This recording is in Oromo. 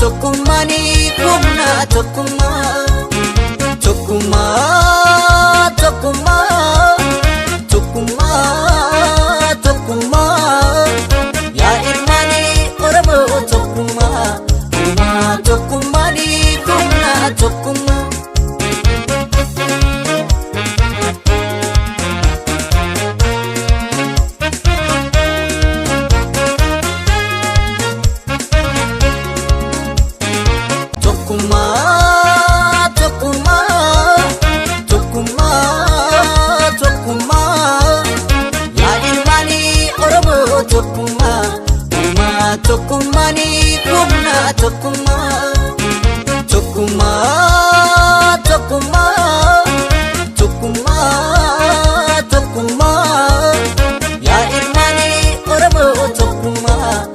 Tokkummaanii humna tokkummaa yaa ilmaanii Oromoo tokkummaanii humna tokkummaa. Tokkummaanii humna tokkummaa yaa ilmaanii Oromoo tokkummaa.